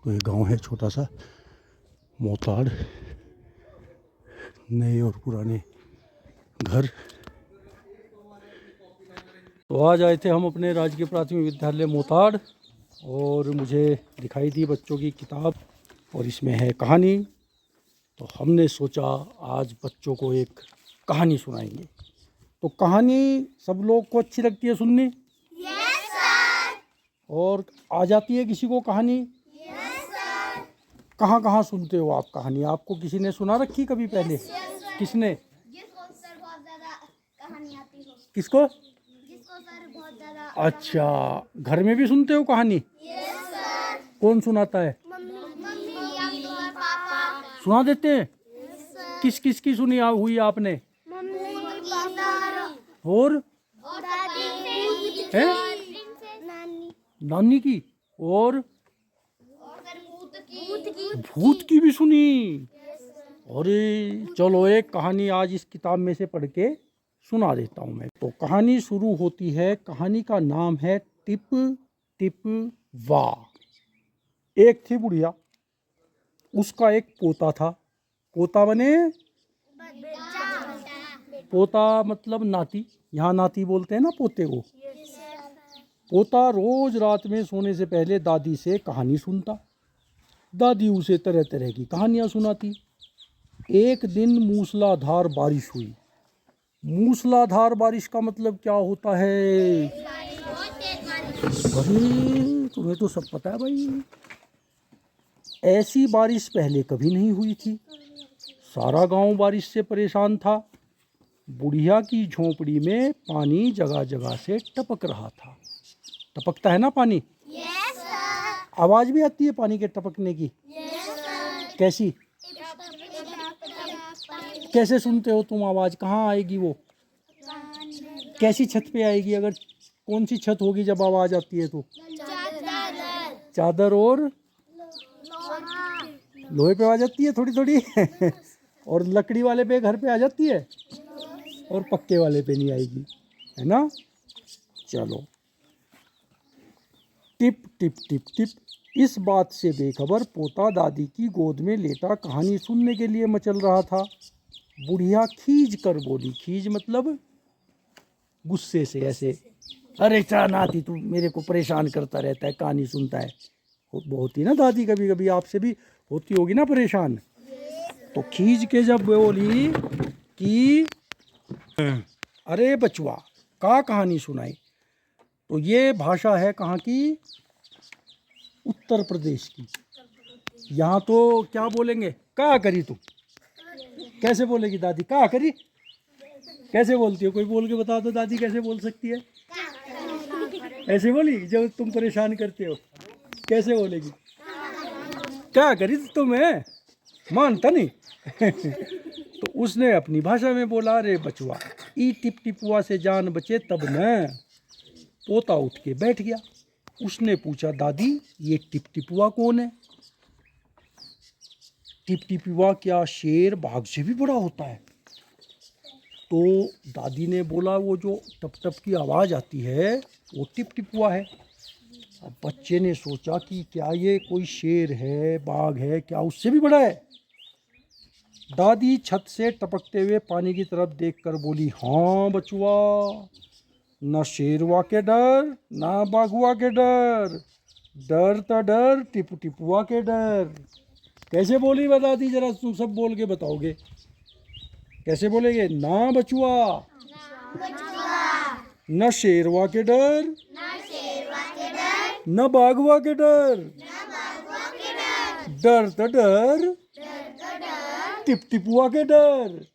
तो ये गांव है छोटा सा मोताड़, नए और पुराने घर। तो आज आए थे हम अपने राजकीय प्राथमिक विद्यालय मोताड़ और मुझे दिखाई दी बच्चों की किताब और इसमें है कहानी। तो हमने सोचा आज बच्चों को एक कहानी सुनाएंगे। तो कहानी सब लोग को अच्छी लगती है सुननी? Yes sir. और आ जाती है किसी को कहानी? Yes sir. कहाँ कहाँ सुनते हो आप कहानी? आपको किसी ने सुना रखी कभी पहले? किसने? जिसको सर बहुत ज्यादा कहानी आती हो। किसको? जिसको सर बहुत ज्यादा। अच्छा, घर में भी सुनते हो कहानी? Yes sir. कौन सुनाता है? मम्मी या तो पापा सुना देते हैं? Yes sir. किस किस की सुनी हुई आपने? मम्मी पापा और दादी है? नानी नानी की और भूत की भी सुनी। अरे चलो एक कहानी आज इस किताब में से पढ़ के सुना देता हूँ मैं। तो कहानी शुरू होती है, कहानी का नाम है टिप टिप वाह। एक थी बुढ़िया, उसका एक पोता था। पोता बने पोता मतलब नाती, यहाँ नाती बोलते हैं ना पोते को। पोता रोज रात में सोने से पहले दादी से कहानी सुनता। दादी उसे तरह तरह की कहानियाँ सुनाती। एक दिन मूसलाधार बारिश हुई। मूसलाधार बारिश का मतलब क्या होता है? अरे तुम्हें तो सब पता है भाई। ऐसी बारिश पहले कभी नहीं हुई थी। सारा गांव बारिश से परेशान था। बुढ़िया की झोंपड़ी में पानी जगह जगह से टपक रहा था। टपकता है ना पानी? Yes sir. आवाज भी आती है पानी के टपकने की? Yes sir. कैसी? कैसे सुनते हो तुम आवाज? कहाँ आएगी वो? कैसी छत पे आएगी? अगर कौन सी छत होगी जब आवाज आती है तो? चादर और लोहे पे आ जाती है थोड़ी थोड़ी और लकड़ी वाले पे घर पे आ जाती है और पक्के वाले पे नहीं आएगी, है ना? चलो। Tip tip tip tip. इस बात से बेखबर पोता दादी की गोद में लेटा कहानी सुनने के लिए मचल रहा था। बुढ़िया खींच कर बोली। खींच मतलब गुस्से से, ऐसे, अरे चा नाती तू मेरे को परेशान करता रहता है, कहानी सुनता है। बहुत ही ना दादी, कभी कभी आपसे भी होती होगी ना परेशान। तो खींच के जब बोली कि अरे बचवा का कहानी सुनाई, तो ये भाषा है कहाँ की? उत्तर प्रदेश की। यहाँ तो क्या बोलेंगे? का करी तू? कैसे बोलेगी दादी? का करी कैसे बोलती हो? कोई बोल के बता दो दादी कैसे बोल सकती है? ऐसे बोली जब तुम परेशान करते हो? कैसे बोलेगी? क्या करी तुम्हें? मानता नहीं तो उसने अपनी भाषा में बोला, अरे बचवा ई टिप टिपुआ से जान बचे तब न। पोता उठ के बैठ गया। उसने पूछा, दादी ये टिप टिपुआ कौन है? टिप टिपुआ क्या शेर बाघ से भी बड़ा होता है? तो दादी ने बोला, वो जो टप टप की आवाज़ आती है वो टिप टिपुआ है। अब बच्चे ने सोचा कि क्या ये कोई शेर है, बाघ है, क्या उससे भी बड़ा है? दादी छत से टपकते हुए पानी की तरफ देखकर बोली, हाँ बचुआ, न शेरवा के डर ना बाघुआ के डर, डर तो डर टिप टिपुआ के डर। कैसे बोली बता दादी? जरा तुम सब बोल के बताओगे कैसे बोलेंगे? ना बचुआ, न शेरवा के डर न बाघवा के डर, डर तो डर टिप टिपुआ के डर।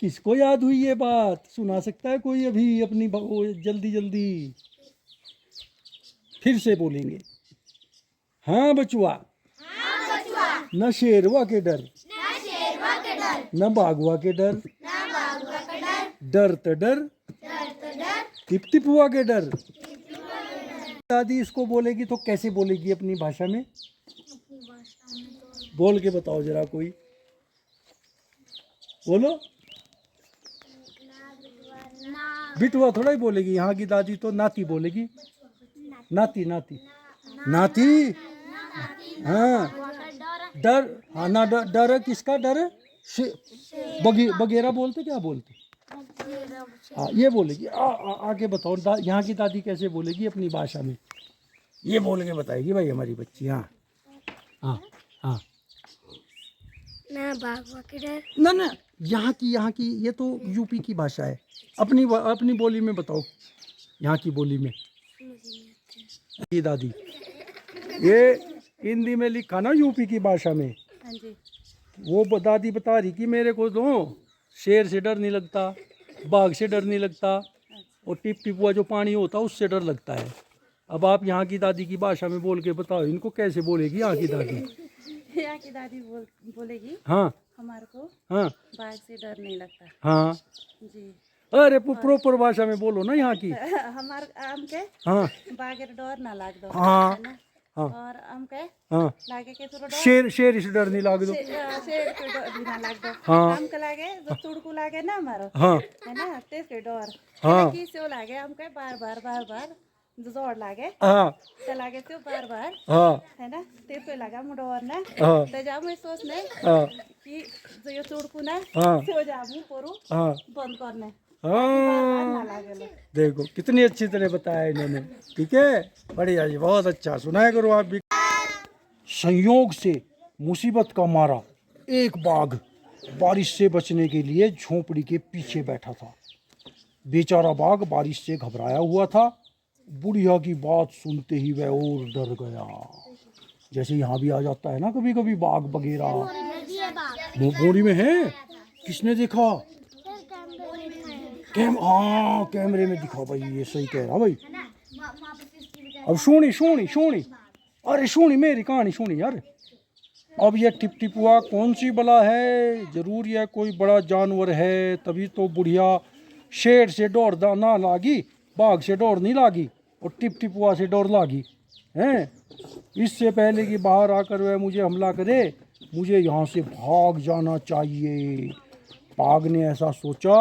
किसको याद हुई ये बात? सुना सकता है कोई अभी अपनी जल्दी जल्दी? फिर से बोलेंगे, हाँ बचुआ, न शेरवा के डर न बाघवा के डर, डर तो डर टिप टिपुआ के डर। दादी इसको बोलेगी तो कैसे बोलेगी अपनी भाषा में? बोल के बताओ जरा, कोई बोलो। बिटुआ थोड़ा ही बोलेगी, यहाँ की दादी तो नाती बोलेगी। नाती नाती नाती हाँ डर, हाँ ना डर, डर है, किसका डर है? बगेरा बोलते, क्या बोलते? हाँ ये बोलेगी। आगे बताओ, यहाँ की दादी कैसे बोलेगी अपनी भाषा में? ये बोल के बताएगी भाई हमारी बच्ची। हाँ हाँ हाँ ना बाघ के डर। ना यहाँ की ये तो यूपी की भाषा है। अपनी बोली में बताओ, यहाँ की बोली में। ये दादी, ये हिंदी में लिखा ना यूपी की भाषा में। हाँ जी। वो दादी बता रही कि मेरे को तो शेर से डर नहीं लगता, बाघ से डर नहीं लगता, और टिप टिपुआ जो पानी होता है उससे डर लगता है। अब आप यहाँ की दादी की भाषा में बोल के बताओ, इनको कैसे बोलेगी यहाँ की दादी? यहाँ की दादी बोलेगी, हाँ हमारे को हाँ बाघ से डर नहीं लगता। हाँ जी। अरे प्रोपर भाषा में बोलो ना यहाँ की। हमार आम के हाँ बाघेर डर ना लाग दो, हाँ है ना? हाँ और आम के हाँ लागे के थोड़ा डर, शेर से डर नहीं लाग दो। शेर के डर भी ना लाग दो। हाँ आम के लागे जो चुड़कू लागे ना हमारो, हाँ है ना, त्यसके डर। हाँ किसो लागे आम के बार बार जो जोड़ लागे हाँ ते लागे त्यो बार हाँ है ना, त्यसको लागा म डर ना। हाँ ते जा मैं सोचने हाँ कि जो यो चुड़कू ना हाँ त्यो जा मु परू हाँ बंद करने, हाँ ना लागेलो। देखो कितनी अच्छी तरह बताया इन्होंने। ठीक है, बढ़िया जी, बहुत अच्छा। सुनाया करो आप भी। संयोग से मुसीबत का मारा एक बाघ बारिश से बचने के लिए झोपड़ी के पीछे बैठा था। बेचारा बाघ बारिश से घबराया हुआ था। बुढ़िया की बात सुनते ही वह और डर गया। जैसे यहाँ भी आ जाता है ना कभी कभी बाघ वगैरह। बोरी में है? किसने देखा? हाँ कैमरे में दिखा भाई, ये सही कह रहा भाई। अब सुनी अरे सुनी मेरी कहानी सुनी यार। अब ये टिप टिपुआ कौन सी बला है? जरूर यह कोई बड़ा जानवर है, तभी तो बुढ़िया शेर से डर ना लागी, बाघ से डर नहीं लागी, और टिप टिपुआ से डर लागी हैं। इससे पहले कि बाहर आकर वह मुझे हमला करे, मुझे यहाँ से भाग जाना चाहिए। बाघ ने ऐसा सोचा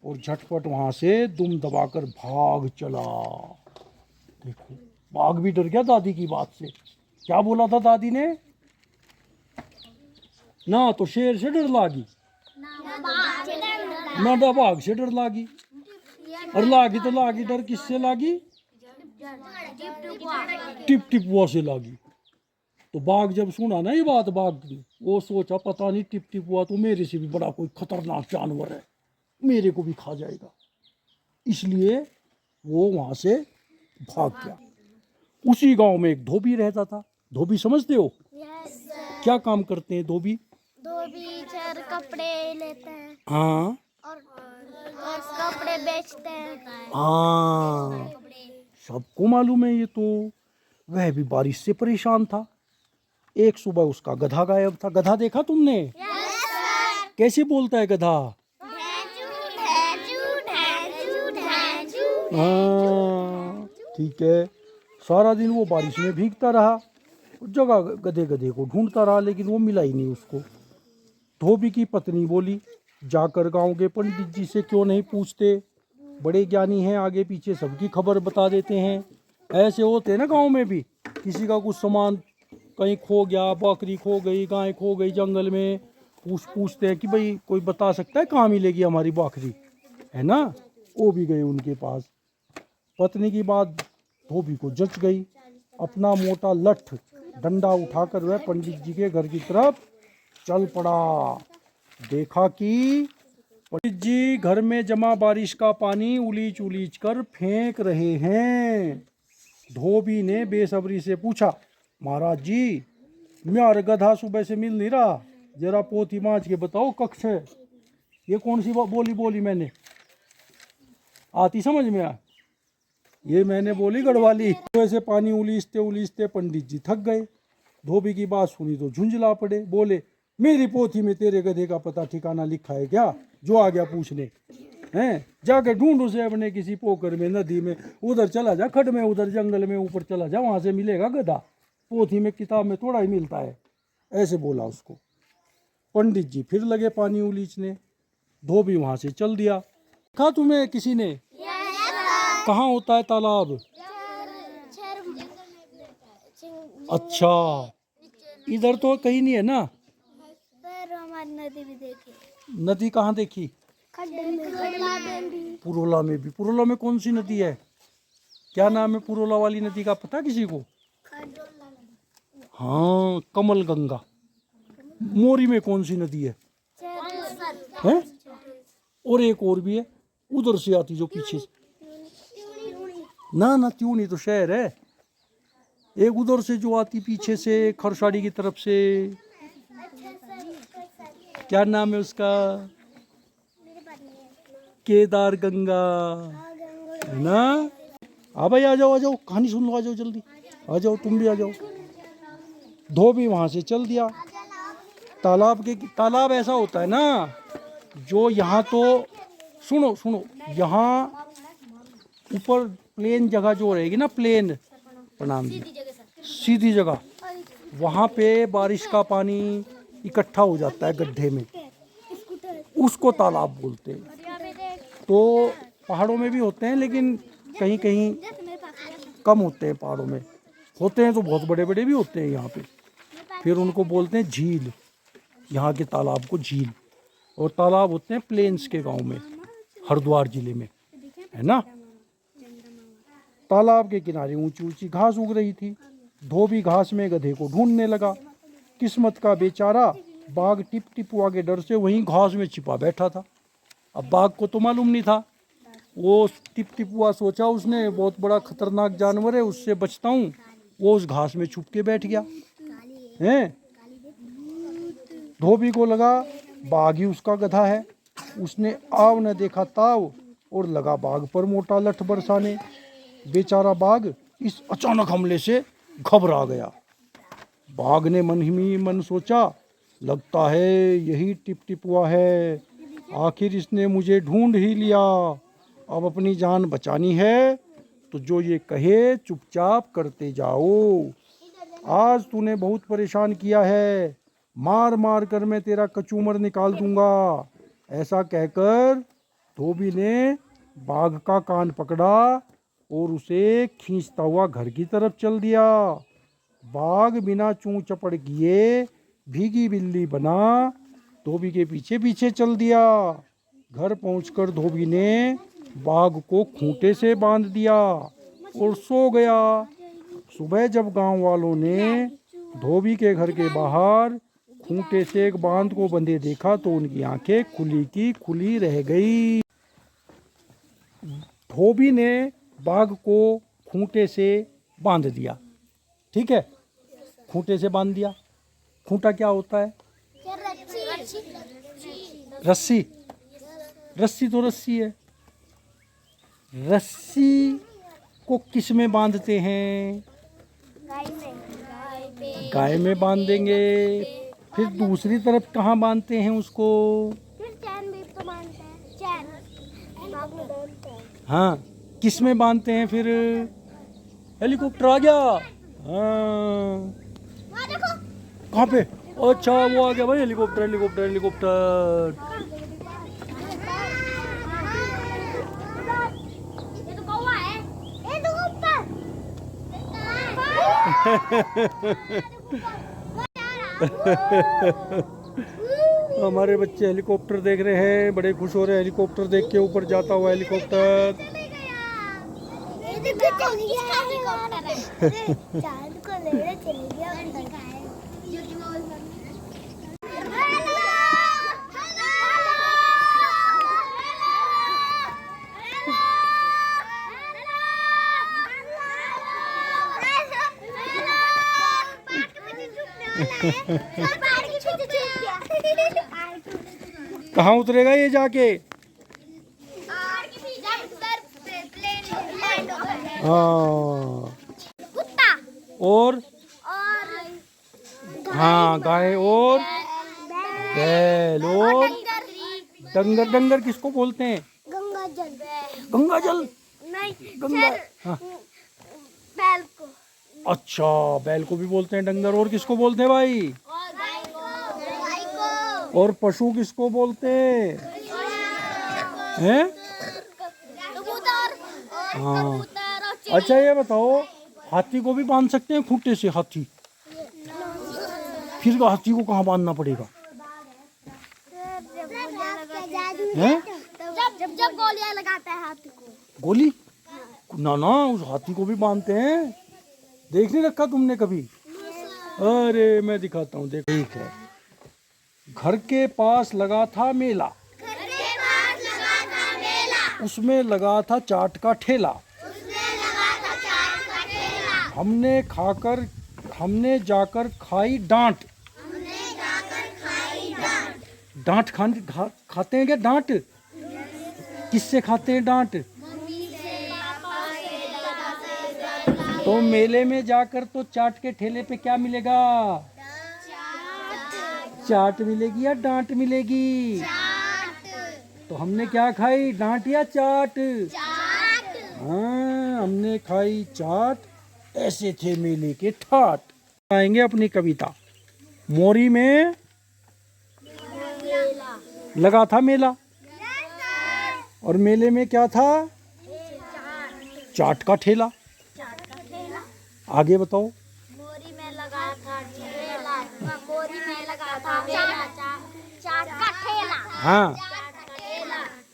और झटपट वहाँ से दुम दबाकर भाग चला। देखो बाघ भी डर गया दादी की बात से। क्या बोला था दादी ने? ना तो शेर से डर लागी, ना तो बाघ से डर लागी, और लागी तो लागी डर किससे लागी? टिप टिपुआ से लागी। तो बाघ जब सुना ना ये बात, बाघ ने वो सोचा पता नहीं टिप टिपुआ तो मेरे से भी बड़ा कोई खतरनाक जानवर है, मेरे को भी खा जाएगा। इसलिए वो वहां से भाग गया। उसी गांव में एक धोबी रहता था। धोबी समझते हो? क्या काम करते हैं धोबी? धोबी सर कपड़े लेते हैं। हाँ और कपड़े बेचते हैं। हाँ सबको मालूम है ये तो। वह भी बारिश से परेशान था। एक सुबह उसका गधा गायब था। गधा देखा तुमने? कैसे बोलता है गधा? हाँ ठीक है। सारा दिन वो बारिश में भीगता रहा, जगह गधे को ढूंढता रहा, लेकिन वो मिला ही नहीं उसको। धोबी की पत्नी बोली, जाकर गांव के पंडित जी से क्यों नहीं पूछते? बड़े ज्ञानी हैं, आगे पीछे सबकी खबर बता देते हैं। ऐसे होते हैं ना गांव में भी, किसी का कुछ सामान कहीं खो गया, बकरी खो गई, गाय खो गई जंगल में, पूछते हैं कि भाई कोई बता सकता है कहाँ मिलेगी हमारी बकरी, है ना? वो भी गए उनके पास। पत्नी की बात धोबी को जच गई। अपना मोटा लठ डंडा उठाकर वह पंडित जी के घर की तरफ चल पड़ा। देखा कि पंडित जी घर में जमा बारिश का पानी उलीच उलीच कर फेंक रहे हैं। धोबी ने बेसब्री से पूछा, महाराज जी मेरा गधा सुबह से मिल नहीं रहा, जरा पोथी मांझ के बताओ कक्ष है। ये कौन सी बोली मैंने? आती समझ में? ये मैंने बोली गढ़वाली। वैसे पानी उलीचते उलीचते पंडित जी थक गए। धोबी की बात सुनी तो झुंझला पड़े। बोले, मेरी पोथी में तेरे गधे का पता ठिकाना लिखा है क्या? जो आ गया पूछने हैं, जाके ढूंढ उसे अपने किसी पोखर में, नदी में, उधर चला जा, खड में, उधर जंगल में ऊपर चला जा, वहां से मिलेगा गधा। पोथी में किताब में थोड़ा ही मिलता है। ऐसे बोला उसको। पंडित जी फिर लगे पानी उलीचने। धोबी वहां से चल दिया। कहा तुम्हें किसी ने? कहाँ होता है तालाब? अच्छा इधर तो कहीं नहीं है ना। सर हमारी नदी भी देखी, नदी कहाँ देखी? खड्डे में। पुरोला में भी। पुरोला में कौन सी नदी है? क्या नाम है पुरोला वाली नदी का, पता किसी को? हाँ, कमल गंगा। मोरी में कौन सी नदी है? हैं? और एक और भी है, उधर से आती जो पीछे से। ना त्यूनी तो शहर है। एक उधर से जो आती पीछे से खरसाड़ी की तरफ से, क्या नाम है उसका? केदार गंगा है ना। हाँ भाई, आ जाओ कहानी सुन लो, आ जाओ जल्दी, आ जाओ तुम भी आ जाओ। धोबी वहां से चल दिया। तालाब ऐसा होता है ना, जो यहाँ तो सुनो, यहाँ ऊपर प्लेन जगह जो रहेगी ना, प्लेन प्रणाम जी, सीधी जगह, वहाँ पे बारिश का पानी इकट्ठा हो जाता है गड्ढे में, उसको तालाब बोलते हैं। तो पहाड़ों में भी होते हैं, लेकिन कहीं कहीं कम होते हैं। पहाड़ों में होते हैं तो बहुत बड़े बड़े भी होते हैं यहाँ पे, फिर उनको बोलते हैं झील। यहाँ के तालाब को झील। और तालाब होते हैं प्लेन्स के गांव में, हरिद्वार जिले में, है ना। तालाब के किनारे ऊंची ऊंची घास उग रही थी। धोबी घास में गधे को ढूंढने लगा। किस्मत का बेचारा बाघ टिप टिपुआ के डर से वहीं घास में छिपा बैठा था। अब बाघ को तो मालूम नहीं था। वो टिप टिपुआ सोचा उसने बहुत बड़ा खतरनाक जानवर है, उससे बचता हूँ। वो उस घास में छुप के बैठ गया है। धोबी को लगा बाघ ही उसका गधा है। उसने आव न देखा ताव और लगा बाघ पर मोटा लठ बरसाने। बेचारा बाघ इस अचानक हमले से घबरा गया। बाघ ने मन ही मन सोचा, लगता है यही टिप टिपुआ है। आखिर इसने मुझे ढूंढ ही लिया। अब अपनी जान बचानी है तो जो ये कहे चुपचाप करते जाओ। आज तूने बहुत परेशान किया है, मार मार कर मैं तेरा कचूमर निकाल दूंगा। ऐसा कहकर धोबी ने बाघ का कान पकड़ा और उसे खींचता हुआ घर की तरफ चल दिया। बाघ बिना चूं चपड़ किए भीगी बिल्ली बना धोबी के पीछे पीछे चल दिया। घर पहुंचकर धोबी ने बाघ को खूंटे से बांध दिया और सो गया। सुबह जब गांव वालों ने धोबी के घर के बाहर खूंटे से एक बांध को बंधे देखा तो उनकी आंखें खुली की खुली रह गई। धोबी ने बाघ को खूंटे से बांध दिया। ठीक है, खूंटे से बांध दिया। खूंटा क्या होता है? रस्सी। रस्सी तो रस्सी है। रस्सी को किस में बांधते हैं? गाय में बांध देंगे। फिर दूसरी तरफ कहाँ बांधते हैं उसको? फिर चैन भी तो बांधते हैं, चैन बाग में बांधते हैं। हाँ, किस में बांधते हैं फिर? हेलीकॉप्टर आ गया। हाँ, देखो कहाँ पे? अच्छा, वो आ गया भाई, हेलीकॉप्टर हेलीकॉप्टर हेलीकॉप्टर। ये तो कौवा है, ये तो ऊपर। हमारे बच्चे हेलीकॉप्टर देख रहे हैं, बड़े खुश हो रहे हैं हेलीकॉप्टर देख के। ऊपर जाता हुआ हेलीकॉप्टर। चांद को लेकर चले गया। कहाँ उतरेगा ये जाके? हाँ, कुत्ता और हाँ, गाय और बैल और डंगर। डंगर किसको बोलते हैं? गंगा जल। गंगा जल। नहीं, गंगा, हाँ। बैल को। अच्छा, बैल को भी बोलते हैं डंगर। और किसको बोलते हैं भाई? गाय को। और पशु किसको बोलते हैं? हैं? कबूतर। हाँ। अच्छा, ये बताओ, हाथी को भी बांध सकते हैं खूंटे से? हाथी फिर हाथी को कहाँ बांधना पड़ेगा? हैं? जब जब गोलियां लगाता है हाथी को। गोली? ना ना, उस हाथी को भी बांधते हैं। देख नहीं रखा तुमने कभी? अरे मैं दिखाता हूँ, देख। ठीक है। घर के पास लगा था मेला, उसमें लगा था चाट का ठेला। हमने जाकर खाई डांट। डांट खाते हैं क्या? डांट किससे खाते हैं डांट? तो मेले में जाकर तो चाट के ठेले पे क्या मिलेगा? चाट मिलेगी या डांट मिलेगी? तो हमने क्या खाई, डांट या चाट? हाँ, हमने खाई चाट। ऐसे थे मेले के ठाट। आएंगे अपनी कविता। मोरी में लगा था मेला, और मेले में क्या था? चाट का ठेला। आगे बताओ। मोरी में लगा था ठेला, मोरी में लगा था मेला, चाट का ठेला। हाँ,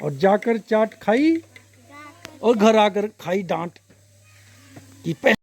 और जाकर चाट खाई और घर आकर खाई डांट कि